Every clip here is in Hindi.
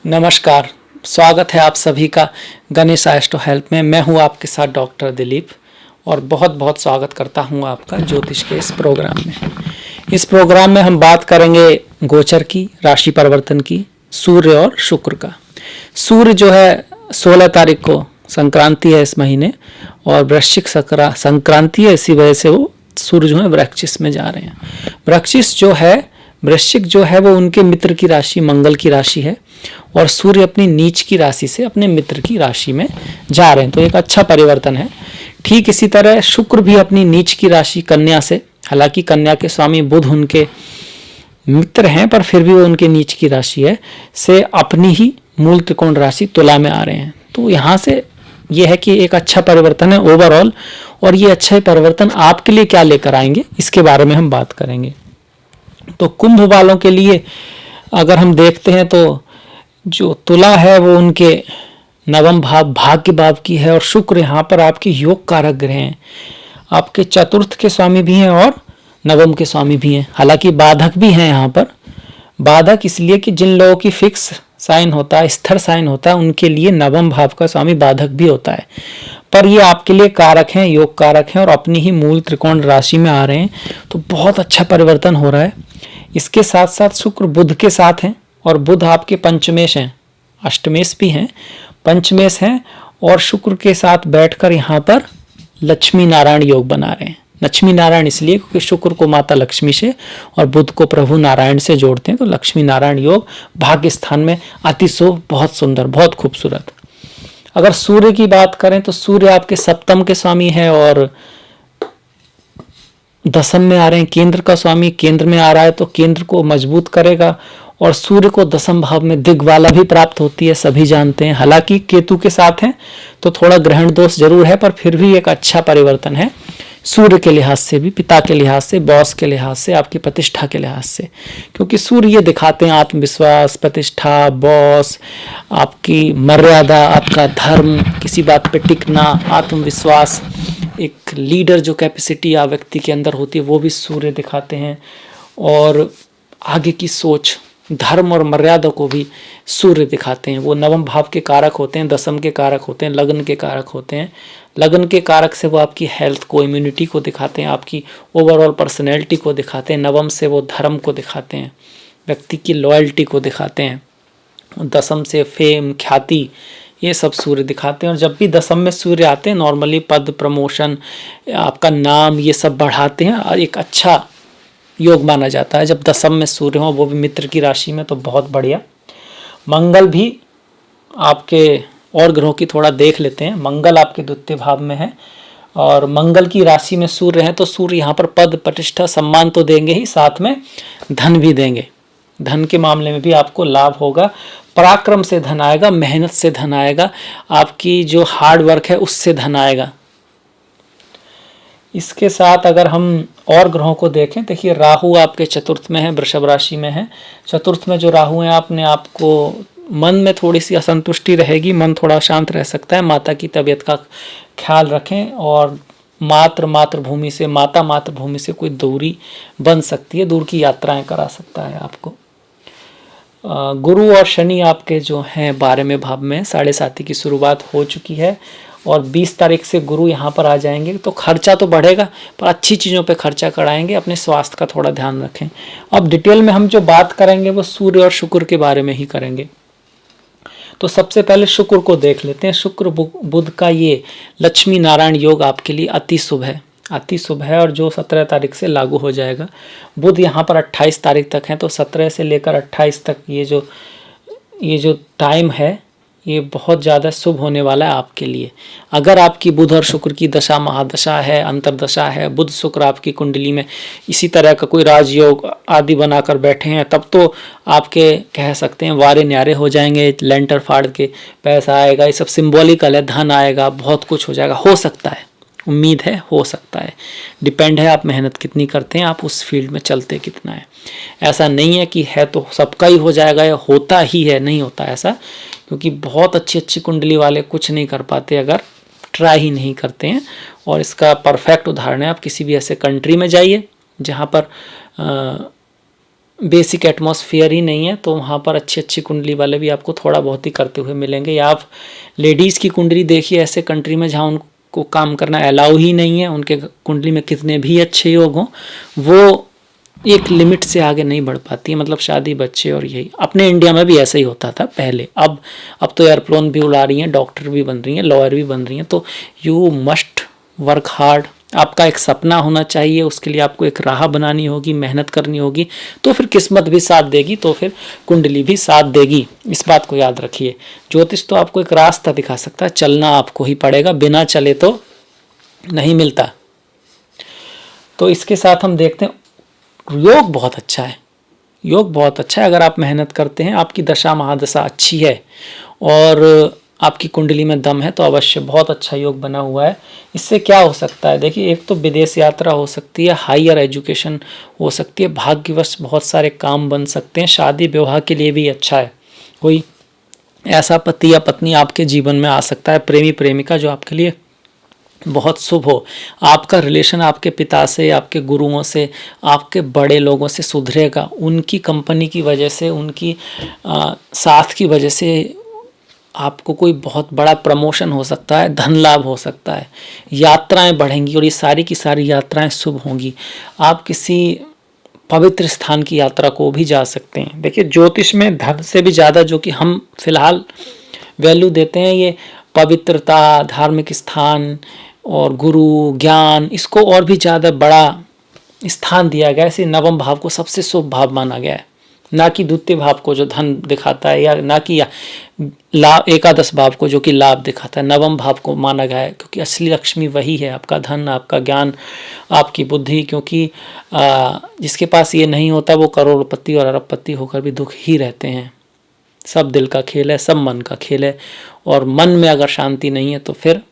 नमस्कार, स्वागत है आप सभी का गणेश एस्ट्रो हेल्प में। मैं हूं आपके साथ डॉक्टर दिलीप और बहुत बहुत स्वागत करता हूं आपका ज्योतिष के इस प्रोग्राम में। इस प्रोग्राम में हम बात करेंगे गोचर की, राशि परिवर्तन की, सूर्य और शुक्र का। सूर्य जो है 16 तारीख को संक्रांति है इस महीने और वृश्चिक संक्रांति है, इसी वजह से वो सूर्य जो है वृश्चिक में जा रहे हैं। वृश्चिक जो है वो उनके मित्र की राशि मंगल की राशि है और सूर्य अपनी नीच की राशि से अपने मित्र की राशि में जा रहे हैं, तो एक अच्छा परिवर्तन है। ठीक इसी तरह शुक्र भी अपनी नीच की राशि कन्या से, हालांकि कन्या के स्वामी बुध उनके मित्र हैं पर फिर भी वो उनके नीच की राशि है, से अपनी ही मूल त्रिकोण राशि तुला में आ रहे हैं। तो यहाँ से ये है कि एक अच्छा परिवर्तन है ओवरऑल, और ये अच्छा परिवर्तन आपके लिए क्या लेकर आएंगे इसके बारे में हम बात करेंगे। तो कुंभ वालों के लिए अगर हम देखते हैं तो जो तुला है वो उनके नवम भाव भाग्य भाव की है और शुक्र यहाँ पर आपके योग कारक ग्रह हैं, आपके चतुर्थ के स्वामी भी हैं और नवम के स्वामी भी हैं। हालांकि बाधक भी हैं यहाँ पर। बाधक इसलिए कि जिन लोगों की फिक्स साइन होता है, स्थिर साइन होता है, उनके लिए नवम भाव का स्वामी बाधक भी होता है, पर ये आपके लिए कारक हैं, योग कारक हैं और अपनी ही मूल त्रिकोण राशि में आ रहे हैं, तो बहुत अच्छा परिवर्तन हो रहा है। इसके साथ साथ शुक्र बुध के साथ हैं और बुध आपके पंचमेश हैं, अष्टमेश भी हैं, पंचमेश हैं और शुक्र के साथ बैठकर यहाँ पर लक्ष्मी नारायण योग बना रहे हैं। लक्ष्मी नारायण इसलिए क्योंकि शुक्र को माता लक्ष्मी से और बुध को प्रभु नारायण से जोड़ते हैं, तो लक्ष्मी नारायण योग भाग्य स्थान में अति शुभ, बहुत सुंदर, बहुत खूबसूरत। अगर सूर्य की बात करें तो सूर्य आपके सप्तम के स्वामी है और दसम में आ रहे हैं, केंद्र का स्वामी केंद्र में आ रहा है तो केंद्र को मजबूत करेगा। और सूर्य को दसम भाव में दिग्वाला भी प्राप्त होती है, सभी जानते हैं। हालांकि केतु के साथ हैं तो थोड़ा ग्रहण दोष जरूर है, पर फिर भी एक अच्छा परिवर्तन है सूर्य के लिहाज से भी, पिता के लिहाज से, बॉस के लिहाज से, आपकी प्रतिष्ठा के लिहाज से, क्योंकि सूर्य ये दिखाते हैं आत्मविश्वास, प्रतिष्ठा, बॉस, आपकी मर्यादा, आपका धर्म, किसी बात पे टिकना, आत्मविश्वास, एक लीडर जो कैपेसिटी या व्यक्ति के अंदर होती है वो भी सूर्य दिखाते हैं। और आगे की सोच, धर्म और मर्यादा को भी सूर्य दिखाते हैं। वो नवम भाव के कारक होते हैं, दसम के कारक होते हैं, लग्न के कारक होते हैं। लग्न के कारक से वो आपकी हेल्थ को, इम्यूनिटी को दिखाते हैं, आपकी ओवरऑल पर्सनैलिटी को दिखाते हैं। नवम से वो धर्म को दिखाते हैं, व्यक्ति की लॉयल्टी को दिखाते हैं। दसम से फेम, ख्याति, ये सब सूर्य दिखाते हैं। और जब भी दसम में सूर्य आते हैं नॉर्मली पद, प्रमोशन, आपका नाम, ये सब बढ़ाते हैं और एक अच्छा योग माना जाता है जब दसम में सूर्य हो, वो भी मित्र की राशि में, तो बहुत बढ़िया। मंगल भी आपके और ग्रहों की थोड़ा देख लेते हैं। मंगल आपके द्वितीय भाव में है और मंगल की राशि में सूर्य है, तो सूर्य यहाँ पर पद, प्रतिष्ठा, सम्मान तो देंगे ही, साथ में धन भी देंगे। धन के मामले में भी आपको लाभ होगा, पराक्रम से धन आएगा, मेहनत से धन आएगा, आपकी जो हार्ड वर्क है उससे धन आएगा। इसके साथ अगर हम और ग्रहों को देखें, देखिए राहु आपके चतुर्थ में है, वृषभ राशि में है। चतुर्थ में जो राहु है, आपने आपको मन में थोड़ी सी असंतुष्टि रहेगी, मन थोड़ा शांत रह सकता है, माता की तबीयत का ख्याल रखें। और मातृभूमि से, मातृभूमि से कोई दूरी बन सकती है, दूर की यात्राएं करा सकता है आपको। गुरु और शनि आपके जो हैं 12वें भाव में, 7.5 की शुरुआत हो चुकी है और 20 तारीख से गुरु यहाँ पर आ जाएंगे, तो खर्चा तो बढ़ेगा पर अच्छी चीज़ों पे खर्चा कराएंगे। अपने स्वास्थ्य का थोड़ा ध्यान रखें। अब डिटेल में हम जो बात करेंगे वो सूर्य और शुक्र के बारे में ही करेंगे। तो सबसे पहले शुक्र को देख लेते हैं। शुक्र बुध का ये लक्ष्मी नारायण योग आपके लिए अति शुभ है, अति शुभ है, और जो 17 तारीख से लागू हो जाएगा। बुध यहाँ पर 28 तारीख तक है, तो 17 से लेकर 28 तक ये जो टाइम है ये बहुत ज़्यादा शुभ होने वाला है आपके लिए। अगर आपकी बुध और शुक्र की दशा, महादशा है, अंतरदशा है, बुध शुक्र आपकी कुंडली में इसी तरह का कोई राजयोग आदि बनाकर बैठे हैं, तब तो आपके कह सकते हैं वारे न्यारे हो जाएंगे, लेंटर फाड़ के पैसा आएगा, ये सब सिंबॉलिकल है, धन आएगा, बहुत कुछ हो जाएगा। हो सकता है, उम्मीद है, हो सकता है, डिपेंड है आप मेहनत कितनी करते हैं, आप उस फील्ड में चलते कितना है। ऐसा नहीं है कि है तो सबका ही हो जाएगा या होता ही है, नहीं होता ऐसा, क्योंकि बहुत अच्छी कुंडली वाले कुछ नहीं कर पाते अगर ट्राई ही नहीं करते हैं। और इसका परफेक्ट उदाहरण है, आप किसी भी ऐसे कंट्री में जाइए जहाँ पर बेसिक एटमॉस्फेयर ही नहीं है, तो वहाँ पर अच्छी अच्छी कुंडली वाले भी आपको थोड़ा बहुत ही करते हुए मिलेंगे। या आप लेडीज़ की कुंडली देखिए ऐसे कंट्री में जहाँ उनको काम करना अलाउ ही नहीं है, उनके कुंडली में कितने भी अच्छे योग हों, वो एक लिमिट से आगे नहीं बढ़ पाती है, मतलब शादी, बच्चे, और यही अपने इंडिया में भी ऐसा ही होता था पहले। अब तो एयरप्लेन भी उड़ा रही हैं, डॉक्टर भी बन रही हैं, लॉयर भी बन रही हैं। तो यू मस्ट वर्क हार्ड। आपका एक सपना होना चाहिए, उसके लिए आपको एक राह बनानी होगी, मेहनत करनी होगी, तो फिर किस्मत भी साथ देगी, तो फिर कुंडली भी साथ देगी। इस बात को याद रखिए। ज्योतिष तो आपको एक रास्ता दिखा सकता है, चलना आपको ही पड़ेगा, बिना चले तो नहीं मिलता। तो इसके साथ हम देखते हैं योग बहुत अच्छा है, योग बहुत अच्छा है। अगर आप मेहनत करते हैं, आपकी दशा महादशा अच्छी है और आपकी कुंडली में दम है, तो अवश्य बहुत अच्छा योग बना हुआ है। इससे क्या हो सकता है, देखिए, एक तो विदेश यात्रा हो सकती है, हायर एजुकेशन हो सकती है, भाग्यवश बहुत सारे काम बन सकते हैं, शादी विवाह के लिए भी अच्छा है। कोई ऐसा पति या पत्नी आपके जीवन में आ सकता है, प्रेमी प्रेमिका, जो आपके लिए बहुत शुभ हो। आपका रिलेशन आपके पिता से, आपके गुरुओं से, आपके बड़े लोगों से सुधरेगा। उनकी कंपनी की वजह से, उनकी साथ की वजह से आपको कोई बहुत बड़ा प्रमोशन हो सकता है, धन लाभ हो सकता है, यात्राएं बढ़ेंगी और ये सारी की सारी यात्राएं शुभ होंगी। आप किसी पवित्र स्थान की यात्रा को भी जा सकते हैं। देखिए, ज्योतिष में धन से भी ज़्यादा जो कि हम फिलहाल वैल्यू देते हैं, ये पवित्रता, धार्मिक स्थान और गुरु ज्ञान, इसको और भी ज़्यादा बड़ा स्थान दिया गया है। इसे नवम भाव को सबसे शुभ भाव माना गया है, ना कि द्वितीय भाव को जो धन दिखाता है, या ना कि लाभ, एकादश भाव को जो कि लाभ दिखाता है। नवम भाव को माना गया है क्योंकि असली लक्ष्मी वही है, आपका धन, आपका ज्ञान, आपकी बुद्धि। क्योंकि जिसके पास ये नहीं होता वो करोड़पति और अरबपति होकर भी दुख ही रहते हैं। सब दिल का खेल है, सब मन का खेल है, और मन में अगर शांति नहीं है तो फिर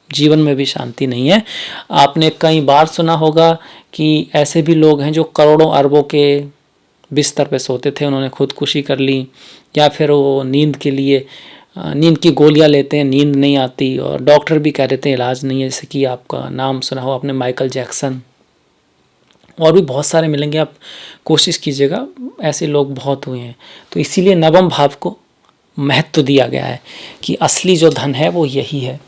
जीवन में भी शांति नहीं है। आपने कई बार सुना होगा कि ऐसे भी लोग हैं जो करोड़ों अरबों के बिस्तर पे सोते थे, उन्होंने खुदकुशी कर ली, या फिर वो नींद के लिए नींद की गोलियां लेते हैं, नींद नहीं आती, और डॉक्टर भी कह देते हैं इलाज नहीं है। जैसे कि आपका नाम सुना हो आपने, माइकल जैक्सन, और भी बहुत सारे मिलेंगे, आप कोशिश कीजिएगा, ऐसे लोग बहुत हुए हैं। तो इसीलिए नवम भाव को महत्व दिया गया है कि असली जो धन है वो यही है।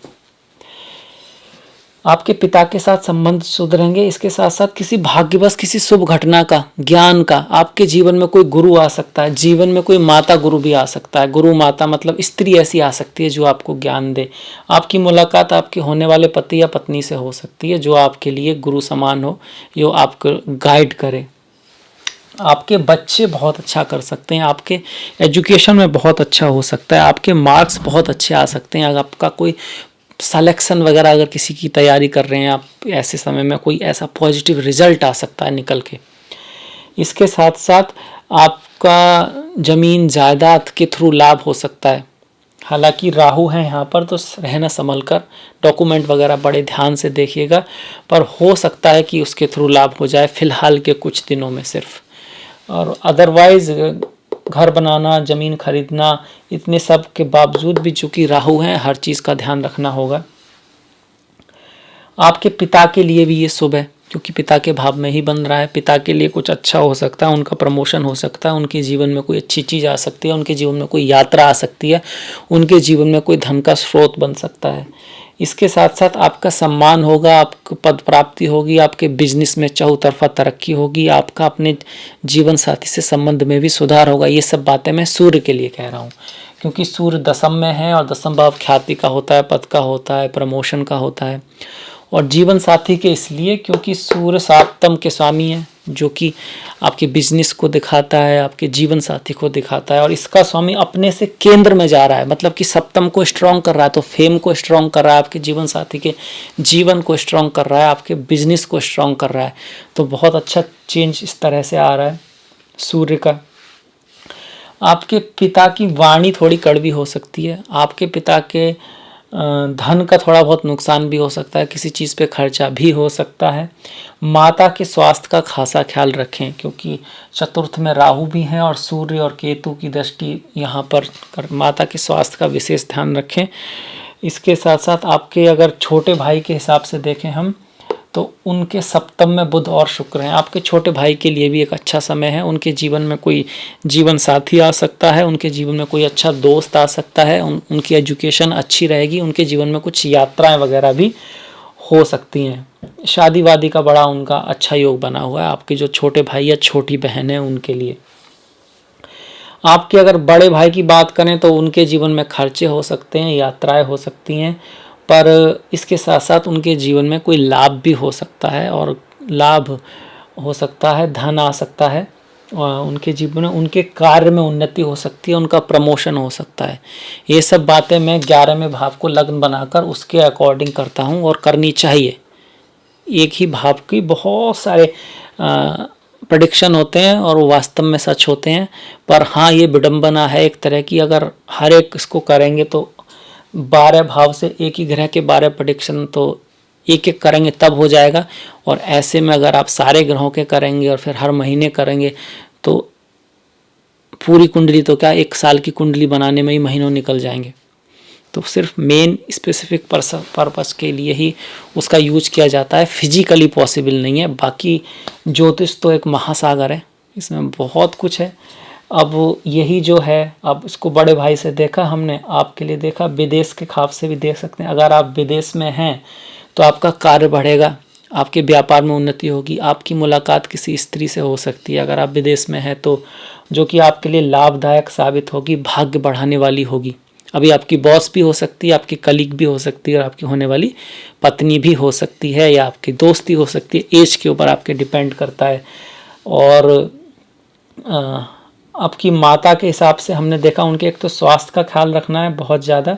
आपके पिता के साथ संबंध सुधरेंगे। इसके साथ साथ किसी भाग्यवश किसी शुभ घटना का, ज्ञान का, आपके जीवन में कोई गुरु आ सकता है, जीवन में कोई माता गुरु भी आ सकता है। गुरु माता मतलब स्त्री ऐसी आ सकती है जो आपको ज्ञान दे। आपकी मुलाकात आपके होने वाले पति या पत्नी से हो सकती है, जो आपके लिए गुरु समान हो, जो आपको गाइड करे। आपके बच्चे बहुत अच्छा कर सकते हैं, आपके एजुकेशन में बहुत अच्छा हो सकता है, आपके मार्क्स बहुत अच्छे आ सकते हैं। अगर आपका कोई सिलेक्शन वगैरह अगर किसी की तैयारी कर रहे हैं आप, ऐसे समय में कोई ऐसा पॉजिटिव रिजल्ट आ सकता है निकल के। इसके साथ साथ आपका जमीन जायदाद के थ्रू लाभ हो सकता है। हालांकि राहु है यहाँ पर, तो रहना संभल कर, डॉक्यूमेंट वगैरह बड़े ध्यान से देखिएगा, पर हो सकता है कि उसके थ्रू लाभ हो जाए फिलहाल के कुछ दिनों में सिर्फ। और अदरवाइज घर बनाना, ज़मीन खरीदना, इतने सब के बावजूद भी चूंकि राहु हैं, हर चीज़ का ध्यान रखना होगा। आपके पिता के लिए भी ये शुभ है क्योंकि पिता के भाव में ही बन रहा है। पिता के लिए कुछ अच्छा हो सकता है, उनका प्रमोशन हो सकता है, उनके जीवन में कोई अच्छी चीज़ आ सकती है, उनके जीवन में कोई यात्रा आ सकती है, उनके जीवन में कोई धन का स्रोत बन सकता है। इसके साथ साथ आपका सम्मान होगा, आपको पद प्राप्ति होगी, आपके बिजनेस में चौतरफा तरक्की होगी, आपका अपने जीवन साथी से संबंध में भी सुधार होगा। ये सब बातें मैं सूर्य के लिए कह रहा हूँ क्योंकि सूर्य दशम में है और दशम भाव ख्याति का होता है, पद का होता है, प्रमोशन का होता है। और जीवन साथी के इसलिए क्योंकि सूर्य सातम के स्वामी है, जो कि आपके बिजनेस को दिखाता है, आपके जीवन साथी को दिखाता है, और इसका स्वामी अपने से केंद्र में जा रहा है, मतलब कि सप्तम को स्ट्रॉन्ग कर रहा है, तो फेम को स्ट्रॉन्ग कर रहा है, आपके जीवन साथी के जीवन को स्ट्रॉन्ग कर रहा है, आपके बिजनेस को स्ट्रॉन्ग कर रहा है। तो बहुत अच्छा चेंज इस तरह से आ रहा है सूर्य का। आपके पिता की वाणी थोड़ी कड़वी हो सकती है, आपके पिता के धन का थोड़ा बहुत नुकसान भी हो सकता है, किसी चीज़ पे खर्चा भी हो सकता है। माता के स्वास्थ्य का खासा ख्याल रखें क्योंकि चतुर्थ में राहु भी हैं और सूर्य और केतु की दृष्टि यहाँ पर माता के स्वास्थ्य का विशेष ध्यान रखें। इसके साथ साथ आपके अगर छोटे भाई के हिसाब से देखें हम, तो उनके सप्तम में बुध और शुक्र हैं। आपके छोटे भाई के लिए भी एक अच्छा समय है। उनके जीवन में कोई जीवन साथी आ सकता है, उनके जीवन में कोई अच्छा दोस्त आ सकता है, उनकी एजुकेशन अच्छी रहेगी, उनके जीवन में कुछ यात्राएं वगैरह भी हो सकती हैं। शादी वादी का बड़ा उनका अच्छा योग बना हुआ है। आपके जो छोटे भाई या छोटी बहन है उनके लिए। आपके अगर बड़े भाई की बात करें तो उनके जीवन में खर्चे हो सकते हैं, यात्राएं हो सकती हैं, पर इसके साथ साथ उनके जीवन में कोई लाभ भी हो सकता है और लाभ हो सकता है, धन आ सकता है, उनके जीवन में उनके कार्य में उन्नति हो सकती है, उनका प्रमोशन हो सकता है। ये सब बातें मैं 11वें भाव को लग्न बनाकर उसके अकॉर्डिंग करता हूँ और करनी चाहिए। एक ही भाव की बहुत सारे प्रेडिक्शन होते हैं और वो वास्तव में सच होते हैं, पर हाँ ये विडंबना है एक तरह की। अगर हर एक इसको करेंगे तो 12 भाव से एक ही ग्रह के 12 प्रेडिक्शन तो एक एक करेंगे तब हो जाएगा। और ऐसे में अगर आप सारे ग्रहों के करेंगे और फिर हर महीने करेंगे तो पूरी कुंडली तो क्या, एक साल की कुंडली बनाने में ही महीनों निकल जाएंगे। तो सिर्फ मेन स्पेसिफिक पर्पस के लिए ही उसका यूज किया जाता है, फिजिकली पॉसिबल नहीं है। बाकी ज्योतिष तो एक महासागर है, इसमें बहुत कुछ है। अब यही जो है, अब इसको बड़े भाई से देखा हमने, आपके लिए देखा, विदेश के खाब से भी देख सकते हैं। अगर आप विदेश में हैं तो आपका कार्य बढ़ेगा, आपके व्यापार में उन्नति होगी, आपकी मुलाकात किसी स्त्री से हो सकती है अगर आप विदेश में हैं तो, जो कि आपके लिए लाभदायक साबित होगी, भाग्य बढ़ाने वाली होगी। अभी आपकी बॉस भी हो सकती है, आपकी कलीग भी हो सकती है और आपकी होने वाली पत्नी भी हो सकती है या आपकी दोस्ती हो सकती है। एज के ऊपर आपके डिपेंड करता है। और आपकी माता के हिसाब से हमने देखा उनके एक तो स्वास्थ्य का ख्याल रखना है बहुत ज़्यादा।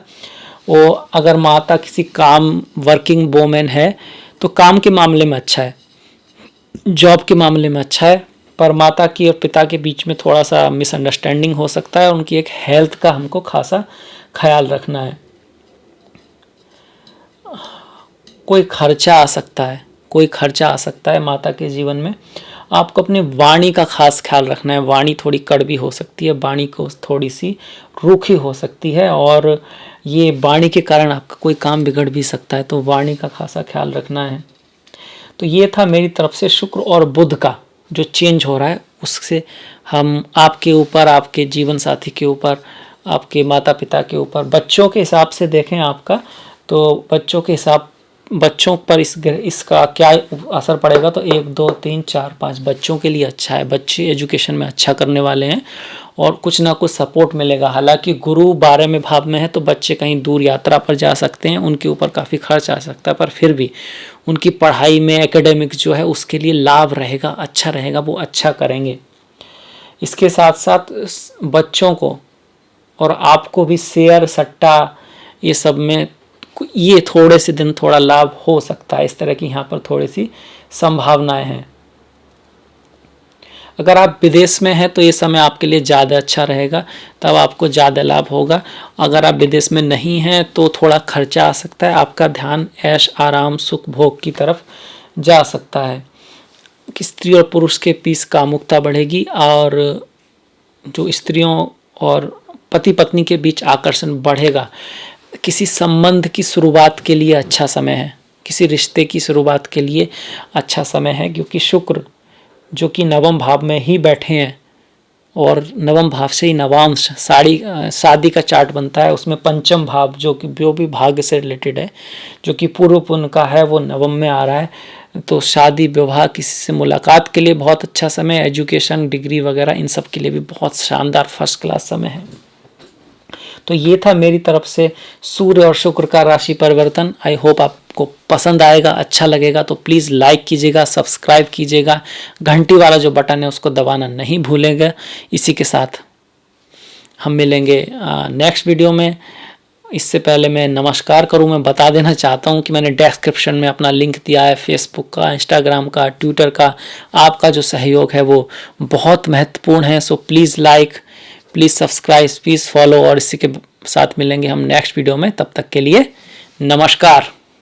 वो अगर माता किसी काम वर्किंग वोमेन है तो काम के मामले में अच्छा है, जॉब के मामले में अच्छा है, पर माता की और पिता के बीच में थोड़ा सा मिसअंडरस्टैंडिंग हो सकता है। उनकी एक हेल्थ का हमको खासा ख्याल रखना है। कोई खर्चा आ सकता है, कोई खर्चा आ सकता है माता के जीवन में। आपको अपनी वाणी का खास ख्याल रखना है। वाणी थोड़ी कड़वी हो सकती है, वाणी को थोड़ी सी रूखी हो सकती है और ये वाणी के कारण आपका कोई काम बिगड़ भी सकता है, तो वाणी का खासा ख्याल रखना है। तो ये था मेरी तरफ से शुक्र और बुध का जो चेंज हो रहा है, उससे हम आपके ऊपर, आपके जीवन साथी के ऊपर, आपके माता पिता के ऊपर, बच्चों के हिसाब से देखें आपका, तो बच्चों पर इसका क्या असर पड़ेगा, तो 1 2 3 4 5 बच्चों के लिए अच्छा है। बच्चे एजुकेशन में अच्छा करने वाले हैं और कुछ ना कुछ सपोर्ट मिलेगा। हालांकि गुरु 12वें भाव में है तो बच्चे कहीं दूर यात्रा पर जा सकते हैं, उनके ऊपर काफ़ी खर्च आ सकता है, पर फिर भी उनकी पढ़ाई में एकेडमिक जो है उसके लिए लाभ रहेगा, अच्छा रहेगा, वो अच्छा करेंगे। इसके साथ साथ बच्चों को और आपको भी शेयर सट्टा ये सब में ये थोड़े से दिन थोड़ा लाभ हो सकता है। इस तरह की यहाँ पर थोड़ी सी संभावनाएं हैं। अगर आप विदेश में हैं तो ये समय आपके लिए ज़्यादा अच्छा रहेगा, तब आपको ज़्यादा लाभ होगा। अगर आप विदेश में नहीं हैं तो थोड़ा खर्चा आ सकता है, आपका ध्यान ऐश आराम सुख भोग की तरफ जा सकता है। कि स्त्री और पुरुष के बीच कामुकता बढ़ेगी और जो स्त्रियों और पति पत्नी के बीच आकर्षण बढ़ेगा। किसी संबंध की शुरुआत के लिए अच्छा समय है, किसी रिश्ते की शुरुआत के लिए अच्छा समय है, क्योंकि शुक्र जो कि 9वें भाव में ही बैठे हैं और 9वें भाव से ही नवांश शादी का चार्ट बनता है। उसमें 5म भाव जो भी भाग्य से रिलेटेड है, जो कि पूर्व पुण्य का है, वो 9वें में आ रहा है। तो शादी विवाह, किसी से मुलाकात के लिए बहुत अच्छा समय, एजुकेशन डिग्री वगैरह इन सब के लिए भी बहुत शानदार फर्स्ट क्लास समय है। तो ये था मेरी तरफ से सूर्य और शुक्र का राशि परिवर्तन। आई होप आपको पसंद आएगा, अच्छा लगेगा। तो प्लीज़ लाइक कीजिएगा, सब्सक्राइब कीजिएगा, घंटी वाला जो बटन है उसको दबाना नहीं भूलेंगे। इसी के साथ हम मिलेंगे नेक्स्ट वीडियो में। इससे पहले मैं नमस्कार करूं, मैं बता देना चाहता हूं कि मैंने डिस्क्रिप्शन में अपना लिंक दिया है फेसबुक का, इंस्टाग्राम का, ट्विटर का। आपका जो सहयोग है वो बहुत महत्वपूर्ण है। So please like, please subscribe, please follow, और इसी के साथ मिलेंगे हम नेक्स्ट वीडियो में। तब तक के लिए नमस्कार।